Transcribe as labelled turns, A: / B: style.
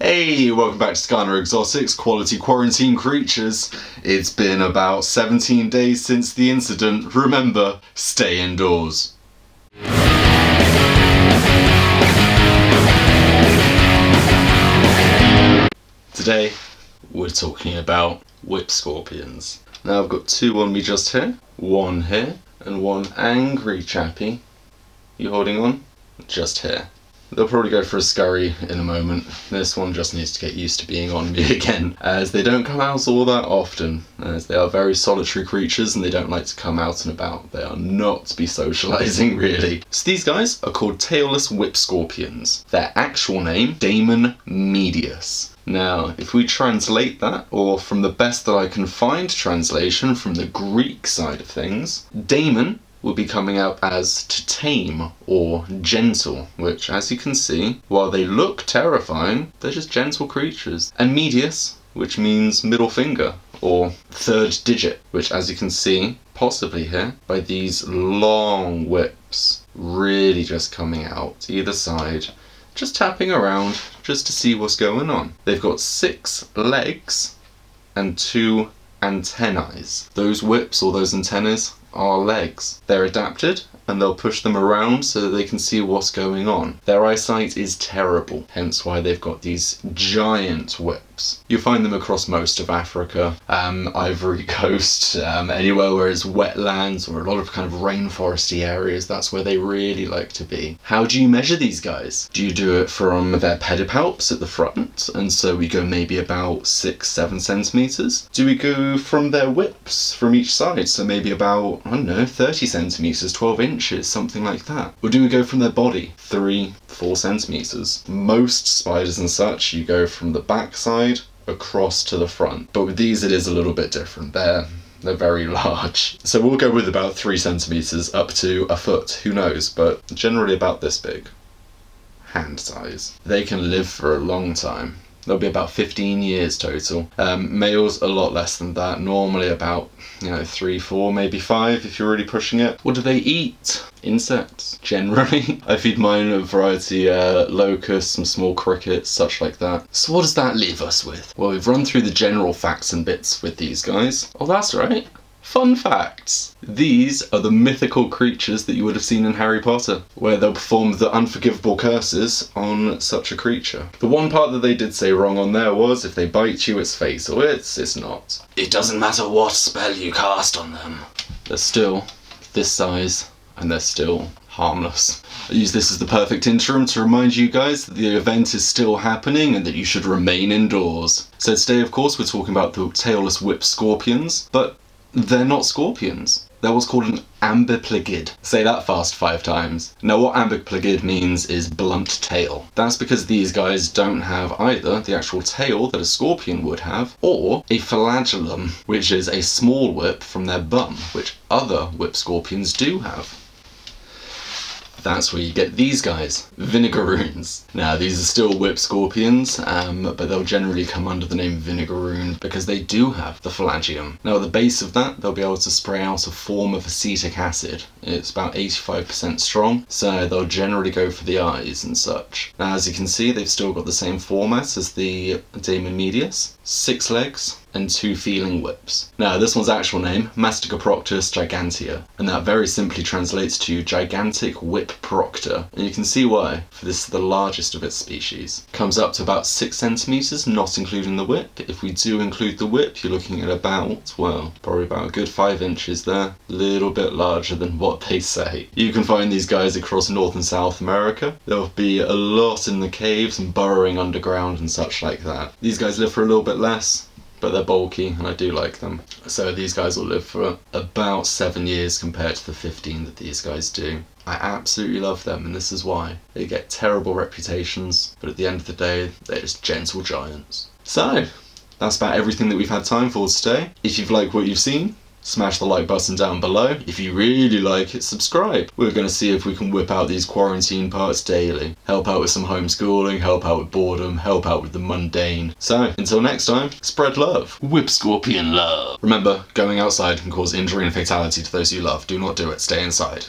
A: Hey, welcome back to Skaana Exotics, Quality Quarantine Creatures. It's been about 17 days since the incident. Remember, stay indoors. Today, we're talking about Whip Scorpions. Now I've got two on me just here, one here, and one angry chappy. You holding on? Just here. They'll probably go for a scurry in a moment. This one just needs to get used to being on me again, as they don't come out all that often, as they are very solitary creatures and they don't like to come out and about. They are not to be socialising, really. So these guys are called tailless whip scorpions. Their actual name, Damon medius. Now, if we translate that, or from the best that I can find translation from the Greek side of things, Damon will be coming out as to tame or gentle, which, as you can see, while they look terrifying, they're just gentle creatures. And medius, which means middle finger or third digit, which, as you can see, possibly here, by these long whips really just coming out either side, just tapping around just to see what's going on. They've got 6 legs and 2 antennae. Those whips or those antennas are legs. They're adapted and they'll push them around so that they can see what's going on. Their eyesight is terrible, hence why they've got these giant whips. You'll find them across most of Africa, Ivory Coast, anywhere where it's wetlands or a lot of kind of rainforesty areas. That's where they really like to be. How do you measure these guys? Do you do it from their pedipalps at the front, and so we go maybe about 6-7 centimeters? Do we go from their whips from each side, so maybe about, I don't know, 30 centimeters, 12 inches, something like that? Or do we go from their body, 3-4 centimeters? Most spiders and such, you go from the back side across to the front, but with these it is a little bit different. They're very large, so we'll go with about 3 centimeters up to a foot, who knows, but generally about this big, hand size. They can live for a long time. There'll be about 15 years total. Males a lot less than that, normally about 3, 4, maybe 5 if you're really pushing it. What do they eat? Insects, generally. I feed mine a variety, locusts, some small crickets, such like that. So what does that leave us with? Well, we've run through the general facts and bits with these guys. Oh, that's right. Fun facts! These are the mythical creatures that you would have seen in Harry Potter, where they'll perform the unforgivable curses on such a creature. The one part that they did say wrong on there was, if they bite you, it's fatal. It's not. It doesn't matter what spell you cast on them. They're still this size, and they're still harmless. I use this as the perfect interim to remind you guys that the event is still happening and that you should remain indoors. So today, of course, we're talking about the tailless whip scorpions, but they're not scorpions. They're what's called an ambiplagid. Say that fast 5 times. Now what ambiplagid means is blunt tail. That's because these guys don't have either the actual tail that a scorpion would have, or a flagellum, which is a small whip from their bum, which other whip scorpions do have. That's where you get these guys, Vinegaroons. Now these are still whip scorpions, but they'll generally come under the name Vinegaroon because they do have the flagellum. Now at the base of that, they'll be able to spray out a form of acetic acid. It's about 85% strong, so they'll generally go for the eyes and such. Now as you can see, they've still got the same format as the Damon medius. 6 legs and 2 feeling whips. Now this one's actual name, Mastigoproctus gigantea, and that very simply translates to gigantic whip proctor, and you can see why, for this is the largest of its species. Comes up to about 6 centimeters, not including the whip. If we do include the whip, you're looking at about, well, probably about a good 5 inches there, little bit larger than what they say. You can find these guys across North and South America. There'll be a lot in the caves and burrowing underground and such like that. These guys live for a little bit less, but they're bulky and I do like them. So these guys will live for about 7 years compared to the 15 that these guys do. I absolutely love them, and this is why. They get terrible reputations, but at the end of the day, they're just gentle giants. So, that's about everything that we've had time for today. If you've liked what you've seen, smash the like button down below. If you really like it, subscribe. We're going to see if we can whip out these quarantine parts daily. Help out with some homeschooling, help out with boredom, help out with the mundane. So, until next time, spread love. Whip Scorpion love. Remember, going outside can cause injury and fatality to those you love. Do not do it. Stay inside.